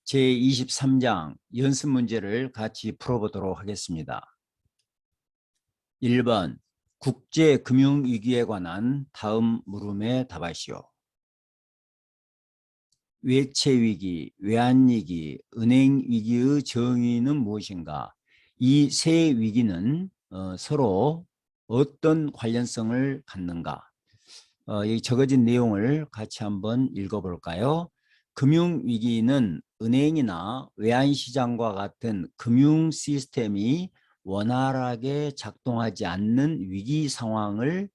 제23장 연습 문제를 같이 풀어보도록 하겠습니다. 1번 국제금융위기에 관한 다음 물음에 답하시오. 외채위기, 외환위기, 은행위기의 정의는 무엇인가? 이 세 위기는 서로 어떤 관련성을 갖는가? 여기 적어진 내용을 같이 한번 읽어볼까요? 금융위기는 은행이나 외환시장과 같은 금융 시스템이 원활하게 작동하지 않는 위기 상황을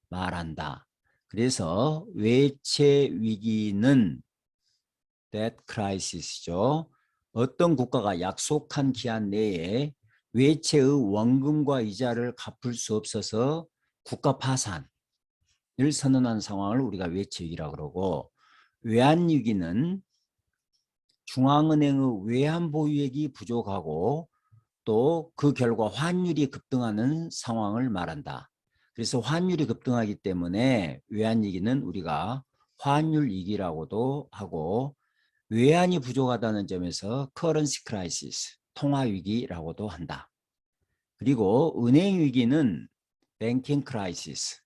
말한다. 그래서 외채 위기는 debt crisis죠. 어떤 국가가 약속한 기한 내에 외채의 원금과 이자를 갚을 수 없어서 국가 파산을 선언한 상황을 우리가 외채위기라고 그러고, 외환위기는 중앙은행의 외환 보유액이 부족하고 또 그 결과 환율이 급등하는 상황을 말한다. 그래서 환율이 급등하기 때문에 외환위기는 우리가 환율위기라고도 하고, 외환이 부족하다는 점에서 currency crisis, 통화위기라고도 한다. 그리고 은행위기는 banking crisis,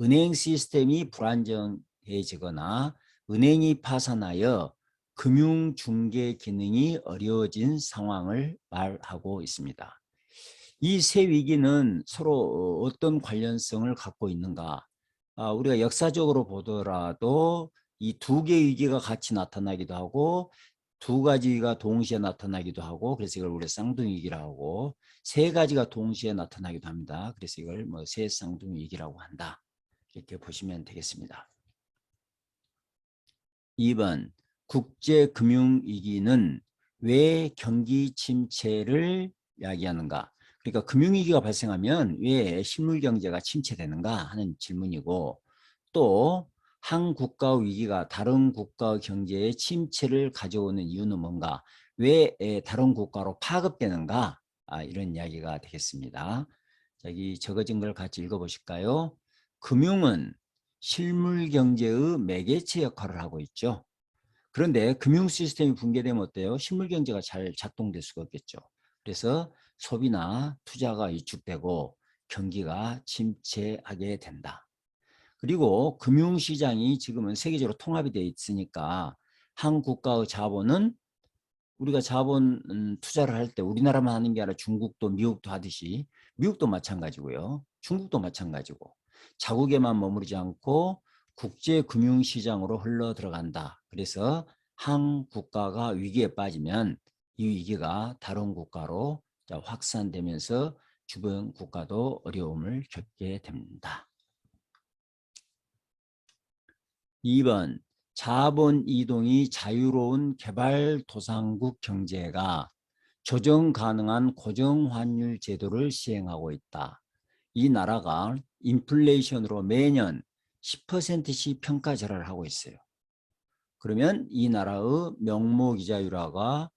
은행 시스템이 불안정해지거나 은행이 파산하여 금융중개 기능이 어려워진 상황을 말하고 있습니다. 이 세 위기는 서로 어떤 관련성을 갖고 있는가? 우리가 역사적으로 보더라도 이 두 개의 위기가 같이 나타나기도 하고 두 가지 위기가 동시에 나타나기도 하고, 그래서 이걸 우리가 쌍둥이위기라고 하고, 세 가지가 동시에 나타나기도 합니다. 그래서 이걸 세 쌍둥이위기라고 한다. 이렇게 보시면 되겠습니다. 2번 국제금융위기는 왜 경기 침체를 이야기하는가? 그러니까 금융위기가 발생하면 왜 실물경제가 침체되는가 하는 질문이고, 또 한 국가 위기가 다른 국가 경제의 침체를 가져오는 이유는 뭔가? 왜 다른 국가로 파급되는가? 이런 이야기가 되겠습니다. 여기 적어진 걸 같이 읽어보실까요? 금융은 실물경제의 매개체 역할을 하고 있죠. 그런데 금융 시스템이 붕괴되면 어때요? 실물 경제가 잘 작동될 수가 없겠죠. 그래서 소비나 투자가 위축되고 경기가 침체하게 된다. 그리고 금융 시장이 지금은 세계적으로 통합이 되어 있으니까 한 국가의 자본은, 우리가 자본 투자를 할 때 우리나라만 하는 게 아니라 중국도 미국도 하듯이, 미국도 마찬가지고요. 중국도 마찬가지고, 자국에만 머무르지 않고 국제 금융 시장으로 흘러 들어간다. 그래서 한 국가가 위기에 빠지면 이 위기가 다른 국가로 확산되면서 주변 국가도 어려움을 겪게 됩니다. 2번 자본 이동이 자유로운 개발도상국 경제가 조정 가능한 고정환율 제도를 시행하고 있다. 이 나라가 인플레이션으로 매년 10%씩 평가절하를 하고 있어요. 그러면 이 나라의 명목 이자율과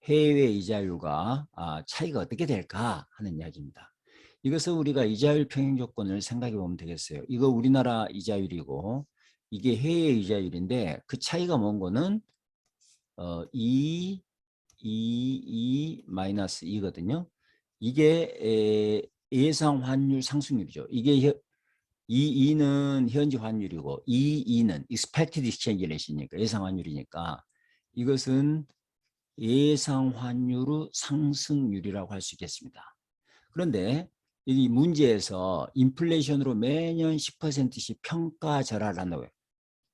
해외 이자율과 차이가 어떻게 될까 하는 이야기입니다. 이것을 우리가 이자율 평행 조건을 생각해 보면 되겠어요. 이거 우리나라 이자율이고 이게 해외 이자율인데, 그 차이가 뭔 거는 2 마이너스 2거든요. 이게 예상 환율 상승률이죠. 이게 2는 현지 환율이고 2는 expected exchange rate이니까 예상 환율이니까, 이것은 예상 환율의 상승률이라고 할 수 있겠습니다. 그런데 이 문제에서 인플레이션으로 매년 10%씩 평가절하를 한다고요.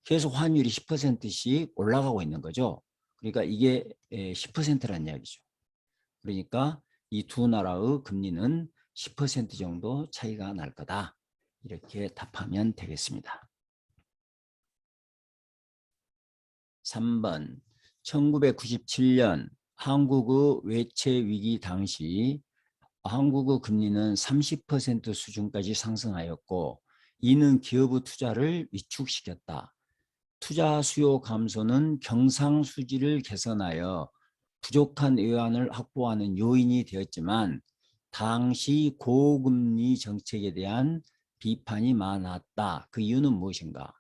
계속 환율이 10%씩 올라가고 있는 거죠. 그러니까 이게 10%라는 이야기죠. 그러니까 이 두 나라의 금리는 10% 정도 차이가 날 거다. 이렇게 답하면 되겠습니다. 3번 1997년 한국의 외채 위기 당시 한국의 금리는 30% 수준까지 상승하였고, 이는 기업의 투자를 위축시켰다. 투자 수요 감소는 경상수지를 개선하여 부족한 외환을 확보하는 요인이 되었지만 당시 고금리 정책에 대한 비판이 많았다. 그 이유는 무엇인가?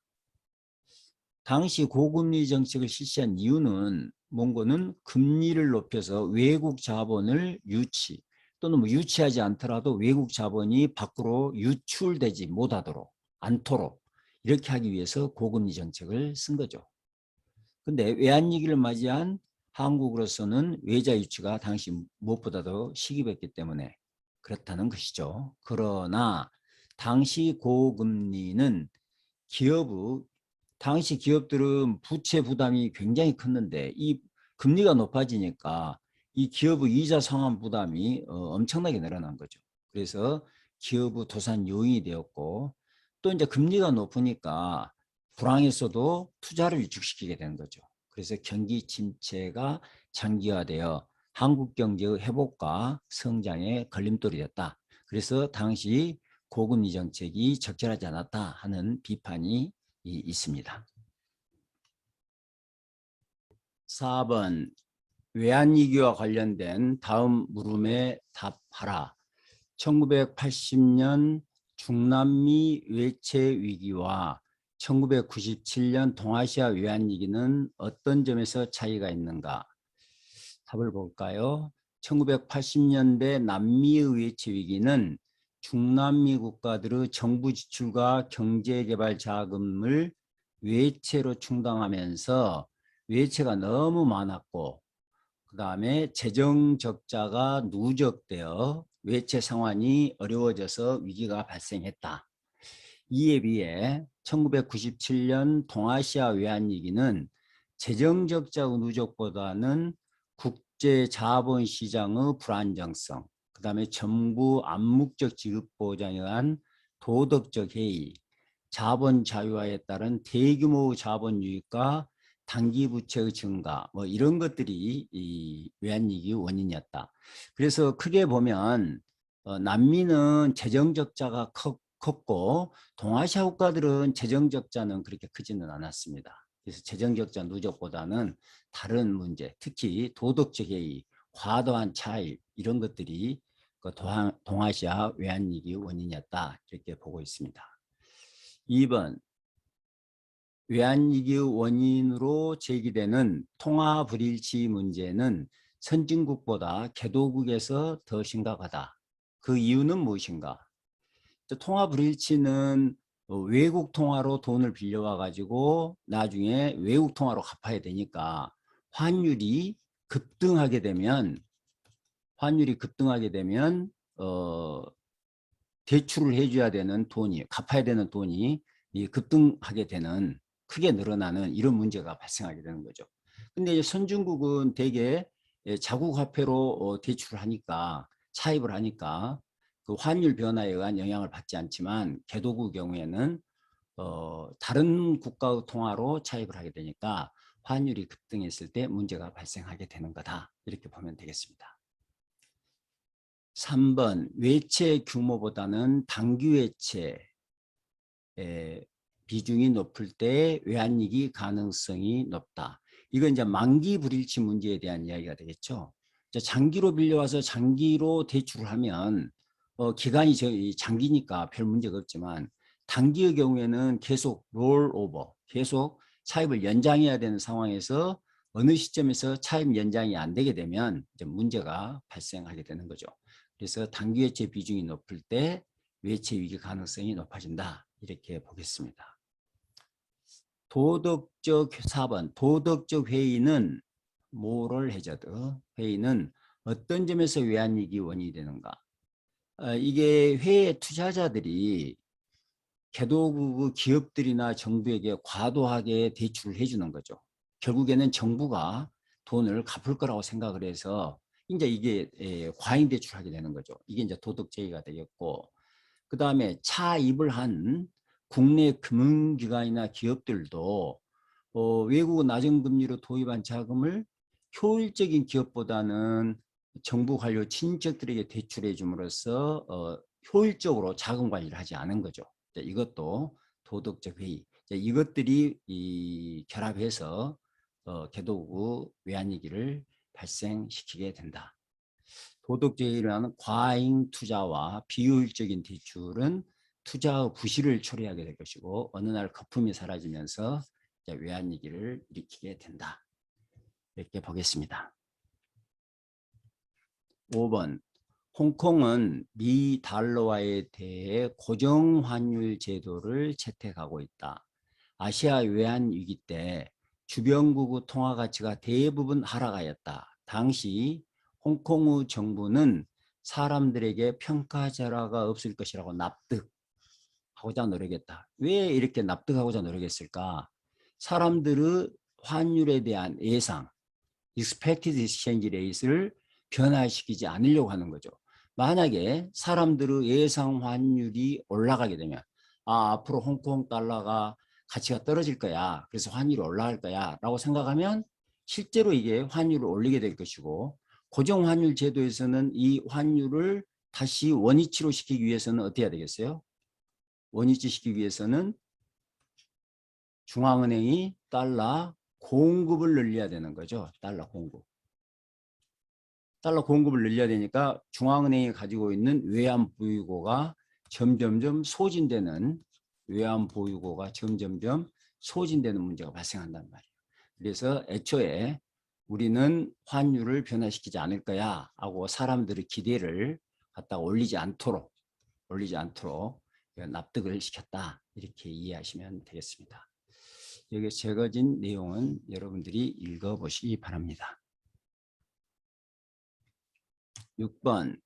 당시 고금리 정책을 실시한 이유는 뭔고는 금리를 높여서 외국 자본을 유치 또는 뭐 유치하지 않더라도 외국 자본이 밖으로 유출되지 못하도록 않도록 이렇게 하기 위해서 고금리 정책을 쓴 거죠. 근데 외환위기를 맞이한 한국으로서는 외자 유치가 당시 무엇보다도 시급했기 때문에 그렇다는 것이죠. 그러나 당시 고금리는 기업의 당시 기업들은 부채 부담이 굉장히 컸는데 이 금리가 높아지니까 이 기업의 이자 상환 부담이 엄청나게 늘어난 거죠. 그래서 기업의 도산 요인이 되었고 또 이제 금리가 높으니까 불황에서도 투자를 위축시키게 되는 거죠. 그래서 경기 침체가 장기화되어 한국 경제의 회복과 성장에 걸림돌이 됐다. 그래서 당시 고금리 정책이 적절하지 않았다 하는 비판이 있습니다. 4번 외환위기와 관련된 다음 물음에 답하라. 1980년 중남미 외채 위기와 1997년 동아시아 외환위기는 어떤 점에서 차이가 있는가? 답을 볼까요? 1980년대 남미의 외채 위기는 중남미 국가들의 정부 지출과 경제개발 자금을 외채로 충당하면서 외채가 너무 많았고 그 다음에 재정 적자가 누적되어 외채 상환이 어려워져서 위기가 발생했다. 이에 비해 1997년 동아시아 외환위기는 재정 적자의 누적보다는 국제 자본시장의 불안정성, 그 다음에 정부 암묵적 지급 보장에 의한 도덕적 해이, 자본 자유화에 따른 대규모 자본 유입과 단기 부채의 증가 뭐 이런 것들이 이 외환위기 원인이었다. 그래서 크게 보면 남미는 재정 적자가 컸고 동아시아 국가들은 재정 적자는 그렇게 크지는 않았습니다. 그래서 재정 적자 누적보다는 다른 문제, 특히 도덕적 해이, 과도한 차익 이런 것들이 그 동아시아 외환위기 원인이었다 이렇게 보고 있습니다. 2번 외환위기의 원인으로 제기되는 통화 불일치 문제는 선진국보다 개도국에서 더 심각하다. 그 이유는 무엇인가? 통화 불일치는 외국 통화로 돈을 빌려와 가지고 나중에 외국 통화로 갚아야 되니까 환율이 급등하게 되면 대출을 해줘야 되는 돈이 갚아야 되는 돈이 급등하게 되는 크게 늘어나는 이런 문제가 발생하게 되는 거죠. 근데 선진국은 대개 자국 화폐로 대출을 하니까 차입을 하니까 그 환율 변화에 의한 영향을 받지 않지만 개도국 경우에는 다른 국가의 통화로 차입을 하게 되니까 환율이 급등했을 때 문제가 발생하게 되는 거다. 이렇게 보면 되겠습니다. 3번 외채 규모보다는 당기 외채 비중이 높을 때 외환위기 가능성이 높다. 이건 이제 만기 불일치 문제에 대한 이야기가 되겠죠. 장기로 빌려와서 장기로 대출을 하면 기간이 장기니까 별 문제가 없지만 단기의 경우에는 계속 롤오버, 계속 차입을 연장해야 되는 상황에서 어느 시점에서 차입 연장이 안 되게 되면 이제 문제가 발생하게 되는 거죠. 그래서 단기 외채 비중이 높을 때 외채 위기 가능성이 높아진다. 이렇게 보겠습니다. 도덕적 4번 도덕적 회의는 모럴 해저드 회의는 어떤 점에서 외환위기 원인이 되는가? 이게 회의 투자자들이 개도국 기업들이나 정부에게 과도하게 대출을 해주는 거죠. 결국에는 정부가 돈을 갚을 거라고 생각을 해서 이제 이게 과잉 대출하게 되는 거죠. 이게 이제 도덕제의가 되겠고, 그 다음에 차입을 한 국내 금융기관이나 기업들도 외국 낮은 금리로 도입한 자금을 효율적인 기업보다는 정부 관료 친인척들에게 대출해 줌으로써 효율적으로 자금 관리를 하지 않은 거죠. 이것도 도덕적 회의. 이것들이 결합해서 개도국 외환위기를 발생시키게 된다. 도덕제의라는 과잉 투자와 비효율적인 대출은 투자의 부실을 초래하게 될 것이고 어느 날 거품이 사라지면서 외환위기를 일으키게 된다. 이렇게 보겠습니다. 5번 홍콩은 미 달러화에 대해 고정환율 제도를 채택하고 있다. 아시아 외환위기 때 주변국의 통화가치가 대부분 하락하였다. 당시 홍콩의 정부는 사람들에게 평가절하가 없을 것이라고 납득하고자 노력했다. 왜 이렇게 납득하고자 노력했을까? 사람들의 환율에 대한 예상, expected exchange rate를 변화시키지 않으려고 하는 거죠. 만약에 사람들의 예상 환율이 올라가게 되면 앞으로 홍콩 달러가 가치가 떨어질 거야. 그래서 환율이 올라갈 거야 라고 생각하면 실제로 이게 환율을 올리게 될 것이고, 고정환율 제도에서는 이 환율을 다시 원위치로 시키기 위해서는 어떻게 해야 되겠어요? 원위치 시키기 위해서는 중앙은행이 달러 공급을 늘려야 되는 거죠. 달러 공급. 달러 공급을 늘려야 되니까 중앙은행이 가지고 있는 외환 보유고가 점점점 소진되는 문제가 발생한단 말이에요. 그래서 애초에 우리는 환율을 변화시키지 않을 거야 하고 사람들의 기대를 갖다가 올리지 않도록 납득을 시켰다. 이렇게 이해하시면 되겠습니다. 여기 적어진 내용은 여러분들이 읽어보시기 바랍니다. 6번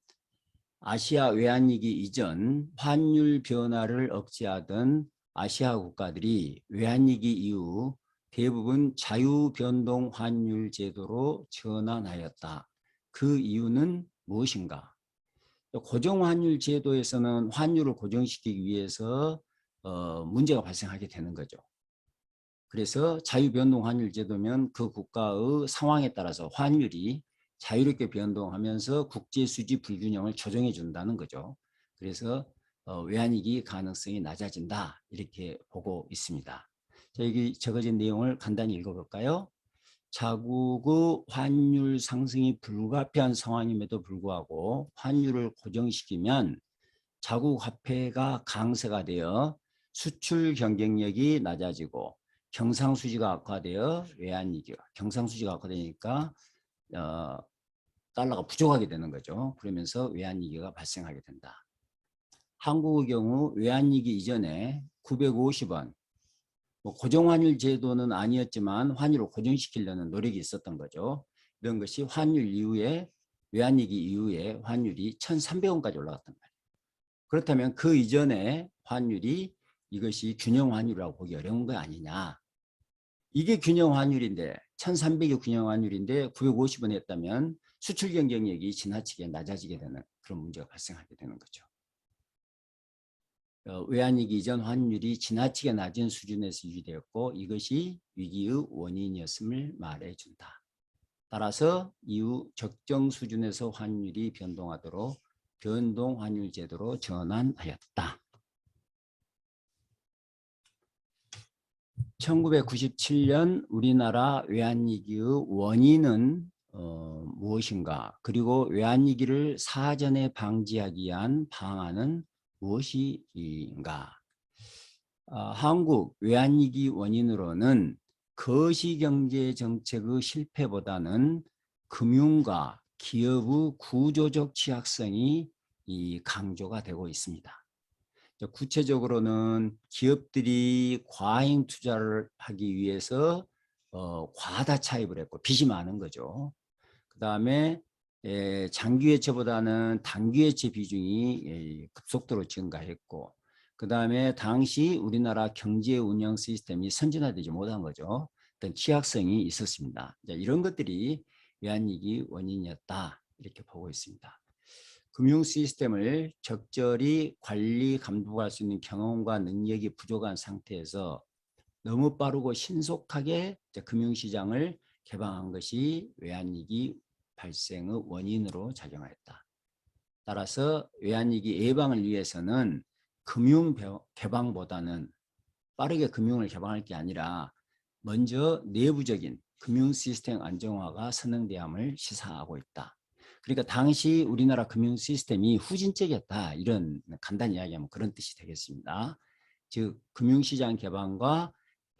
아시아 외환위기 이전 환율 변화를 억제하던 아시아 국가들이 외환위기 이후 대부분 자유변동 환율 제도로 전환하였다. 그 이유는 무엇인가? 고정환율 제도에서는 환율을 고정시키기 위해서 문제가 발생하게 되는 거죠. 그래서 자유변동 환율 제도면 그 국가의 상황에 따라서 환율이 자유롭게 변동하면서 국제수지 불균형을 조정해 준다는 거죠. 그래서 외환위기 가능성이 낮아진다 이렇게 보고 있습니다. 자, 여기 적어진 내용을 간단히 읽어볼까요? 자국의 환율 상승이 불가피한 상황임에도 불구하고 환율을 고정시키면 자국 화폐가 강세가 되어 수출 경쟁력이 낮아지고 경상수지가 악화되어 외환위기가 경상수지가 악화되니까 달러가 부족하게 되는 거죠. 그러면서 외환위기가 발생하게 된다. 한국의 경우 외환위기 이전에 950원 고정환율 제도는 아니었지만 환율을 고정시키려는 노력이 있었던 거죠. 이런 것이 환율 이후에 외환위기 이후에 환율이 1,300원까지 올라갔단 말이에요. 그렇다면 그 이전에 환율이 이것이 균형 환율이라고 보기 어려운 거 아니냐. 이게 균형 환율인데 1,300이 균형 환율인데 950원 했다면 수출 경쟁력이 지나치게 낮아지게 되는 그런 문제가 발생하게 되는 거죠. 외환위기 이전 환율이 지나치게 낮은 수준에서 유지되었고 이것이 위기의 원인이었음을 말해준다. 따라서 이후 적정 수준에서 환율이 변동하도록 변동 환율 제도로 전환하였다. 1997년 우리나라 외환위기의 원인은 무엇인가? 그리고 외환위기를 사전에 방지하기 위한 방안은 무엇인가? 한국 외환위기 원인으로는 거시경제 정책의 실패보다는 금융과 기업의 구조적 취약성이 강조가 되고 있습니다. 구체적으로는 기업들이 과잉 투자를 하기 위해서 과다 차입을 했고 빚이 많은 거죠. 그 다음에 장기 회채보다는 단기 회채 비중이 급속도로 증가했고, 그 다음에 당시 우리나라 경제 운영 시스템이 선진화되지 못한 거죠. 어떤 취약성이 있었습니다. 이런 것들이 외환위기 원인이었다 이렇게 보고 있습니다. 금융 시스템을 적절히 관리 감독할 수 있는 경험과 능력이 부족한 상태에서 너무 빠르고 신속하게 금융시장을 개방한 것이 외환위기 발생의 원인으로 작용하였다. 따라서 외환위기 예방을 위해서는 금융 개방보다는 빠르게 금융을 개방할 게 아니라 먼저 내부적인 금융 시스템 안정화가 선행돼야 함을 시사하고 있다. 그러니까 당시 우리나라 금융 시스템이 후진적이었다. 이런 간단히 이야기하면 그런 뜻이 되겠습니다. 즉 금융시장 개방과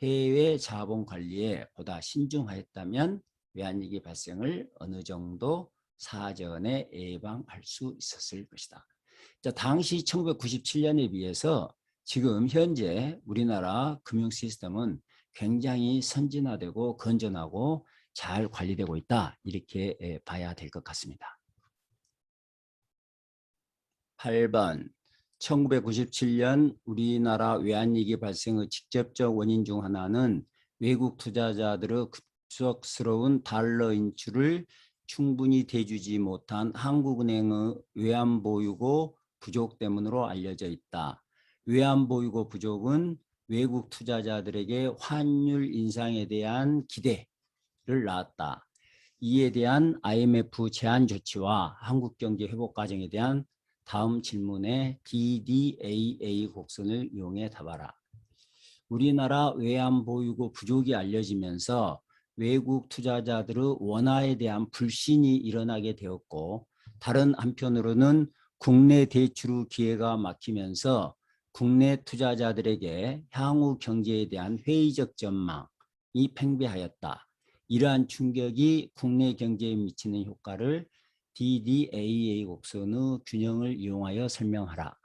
해외 자본 관리에 보다 신중하였다면 외환위기 발생을 어느 정도 사전에 예방할 수 있었을 것이다. 자, 당시 1997년에 비해서 지금 현재 우리나라 금융 시스템은 굉장히 선진화되고 건전하고 잘 관리되고 있다. 이렇게 봐야 될 것 같습니다. 8번 1997년 우리나라 외환위기 발생의 직접적 원인 중 하나는 외국 투자자들의 급속스러운 달러 인출을 충분히 대주지 못한 한국은행의 외환보유고 부족 때문으로 알려져 있다. 외환보유고 부족은 외국 투자자들에게 환율 인상에 대한 기대를 낳았다. 이에 대한 IMF 제한 조치와 한국 경제 회복 과정에 대한 다음 질문에 DDAA 곡선을 이용해 답하라. 우리나라 외환보유고 부족이 알려지면서 외국 투자자들의 원화에 대한 불신이 일어나게 되었고, 다른 한편으로는 국내 대출 기회가 막히면서 국내 투자자들에게 향후 경제에 대한 회의적 전망이 팽배하였다. 이러한 충격이 국내 경제에 미치는 효과를 DDAA 곡선의 균형을 이용하여 설명하라.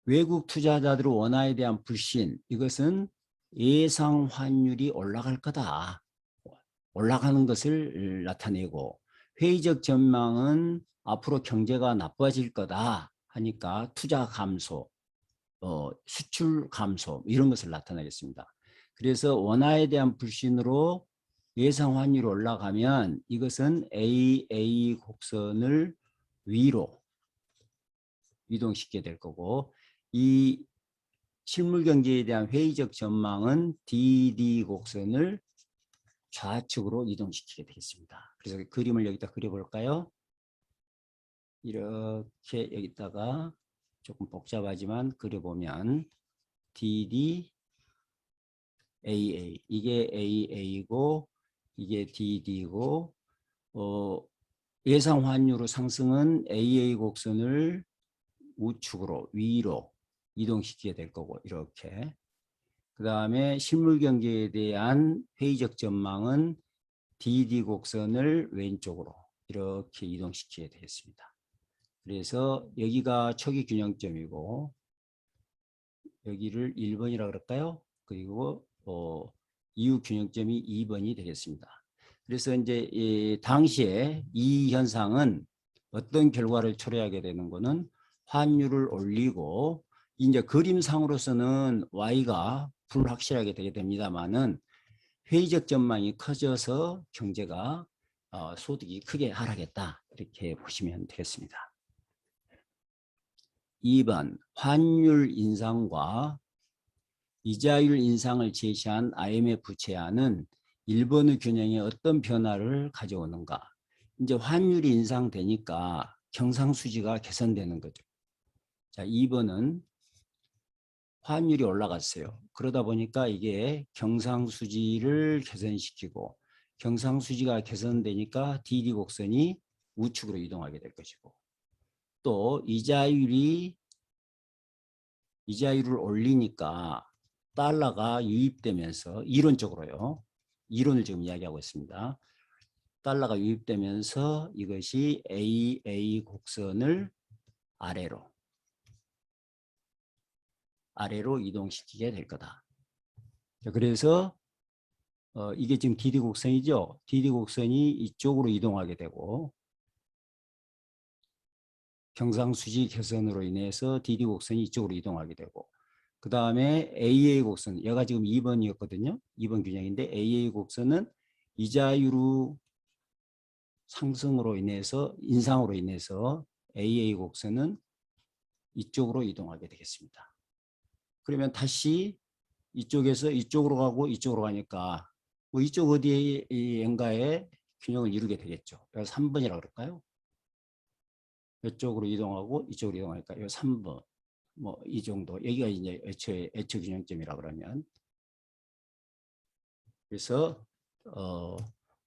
외국 투자자들의 원화에 대한 불신, 이것은 예상 환율이 올라갈 거다. 올라가는 것을 나타내고, 회의적 전망은 앞으로 경제가 나빠질 거다 하니까 투자 감소, 수출 감소 이런 것을 나타내겠습니다. 그래서 원화에 대한 불신으로 예상 환율이 올라가면 이것은 AA 곡선을 위로 이동시키게 될 거고, 이 실물 경제에 대한 회의적 전망은 DD 곡선을 좌측으로 이동시키게 되겠습니다. 그래서 그림을 여기다 그려볼까요? 이렇게 여기다가 조금 복잡하지만 그려보면 DD AA, 이게 AA고 이게 DD고, 예상 환율의 상승은 AA 곡선을 우측으로 위로 이동시키게 될 거고, 이렇게. 그 다음에 실물 경제에 대한 회의적 전망은 DD 곡선을 왼쪽으로 이렇게 이동시키게 되겠습니다. 그래서 여기가 초기 균형점이고 여기를 1번이라고 그럴까요? 그리고 이후 균형점이 2번이 되겠습니다. 그래서 이제 당시에 이 현상은 어떤 결과를 초래하게 되는 거는 환율을 올리고, 이제 그림상으로서는 Y가 불확실하게 되게 됩니다만은 회의적 전망이 커져서 경제가 소득이 크게 하락했다, 이렇게 보시면 되겠습니다. 2번 환율 인상과 이자율 인상을 제시한 IMF 제안은 일본의 균형에 어떤 변화를 가져오는가? 이제 환율이 인상되니까 경상수지가 개선되는 거죠. 자, 2번은 환율이 올라갔어요. 그러다 보니까 이게 경상수지를 개선시키고, 경상수지가 개선되니까 DD 곡선이 우측으로 이동하게 될 것이고, 또 이자율을 올리니까 달러가 유입되면서, 이론적으로요, 이론을 지금 이야기하고 있습니다. 달러가 유입되면서 이것이 AA 곡선을 아래로 이동시키게 될 거다. 그래서 이게 지금 DD 곡선이죠. DD 곡선이 이쪽으로 이동하게 되고, 경상수지 개선으로 인해서 DD 곡선이 이쪽으로 이동하게 되고, 그 다음에 AA 곡선, 얘가 지금 2번이었거든요. 2번 균형인데 AA 곡선은 이자율 상승으로 인해서, 인상으로 인해서 AA 곡선은 이쪽으로 이동하게 되겠습니다. 그러면 다시 이쪽에서 이쪽으로 가고 이쪽으로 가니까 뭐 이쪽 어디엔가에 균형을 이루게 되겠죠. 그래서 3번이라고 그럴까요? 이쪽으로 이동하고 이쪽으로 이동하니까 이 3번, 뭐 이 정도, 여기가 이제 애초 균형점이라 그러면, 그래서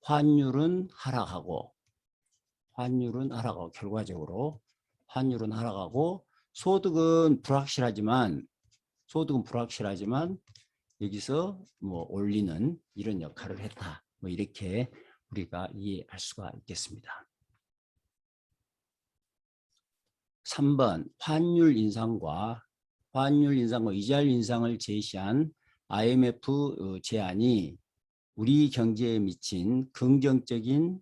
환율은 하락하고 결과적으로 환율은 하락하고 소득은 불확실하지만 여기서 뭐 올리는 이런 역할을 했다. 뭐 이렇게 우리가 이해할 수가 있겠습니다. 3번 환율 인상과 이자율 인상을 제시한 IMF 제안이 우리 경제에 미친 긍정적인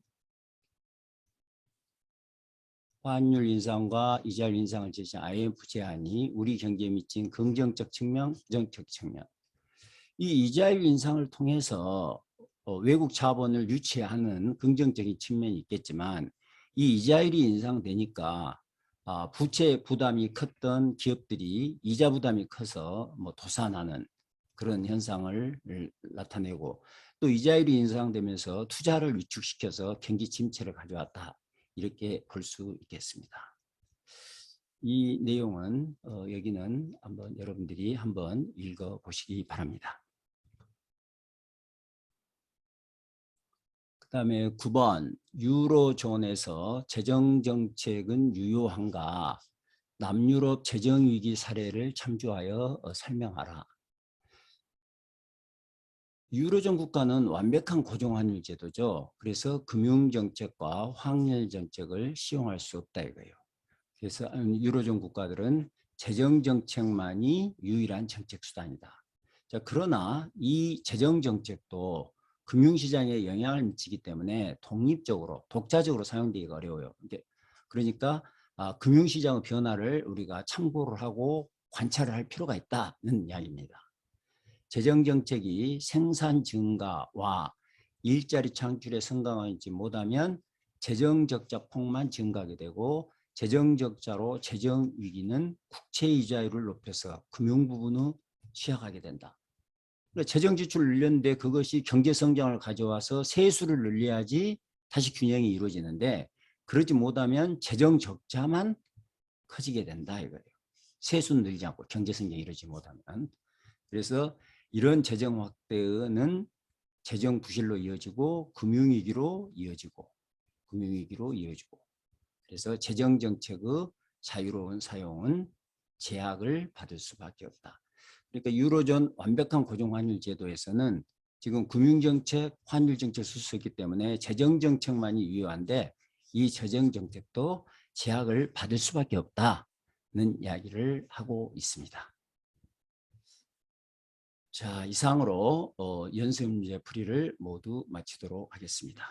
환율 인상과 이자율 인상을 제시한 IMF 제안이 우리 경제에 미친 긍정적 측면, 부정적 측면. 이 이자율 인상을 통해서 외국 자본을 유치하는 긍정적인 측면이 있겠지만 이 이자율이 인상되니까 부채 부담이 컸던 기업들이 이자 부담이 커서 뭐 도산하는 그런 현상을 나타내고 또 이자율이 인상되면서 투자를 위축시켜서 경기 침체를 가져왔다. 이렇게 볼 수 있겠습니다. 이 내용은 여기는 한번 여러분들이 한번 읽어보시기 바랍니다. 그다음에 9번 유로존에서 재정정책은 유효한가? 남유럽 재정위기 사례를 참조하여 설명하라. 유로존 국가는 완벽한 고정환율 제도죠. 그래서 금융정책과 환율정책을 시용할 수 없다 이거예요. 그래서 유로존 국가들은 재정정책만이 유일한 정책 수단이다. 자, 그러나 이 재정정책도 금융시장에 영향을 미치기 때문에 독립적으로 독자적으로 사용되기가 어려워요. 그러니까 금융시장의 변화를 우리가 참고를 하고 관찰을 할 필요가 있다는 이야기입니다. 재정정책이 생산 증가와 일자리 창출에 성공하지 못하면 재정적자 폭만 증가하게 되고 재정적자로 재정위기는 국채이자율을 높여서 금융부분을 취약하게 된다. 재정지출을 늘렸는데 그것이 경제성장을 가져와서 세수를 늘려야지 다시 균형이 이루어지는데 그러지 못하면 재정적자만 커지게 된다 이거예요. 세수는 늘지 않고 경제성장이 이루어지지 못하면. 그래서 이런 재정 확대는 재정 부실로 이어지고 금융위기로 이어지고 그래서 재정정책의 자유로운 사용은 제약을 받을 수밖에 없다. 그러니까 유로존 완벽한 고정환율 제도에서는 지금 금융정책, 환율정책 수수했기 때문에 재정정책만이 유효한데 이 재정정책도 제약을 받을 수밖에 없다는 이야기를 하고 있습니다. 자, 이상으로 연습 문제 풀이를 모두 마치도록 하겠습니다.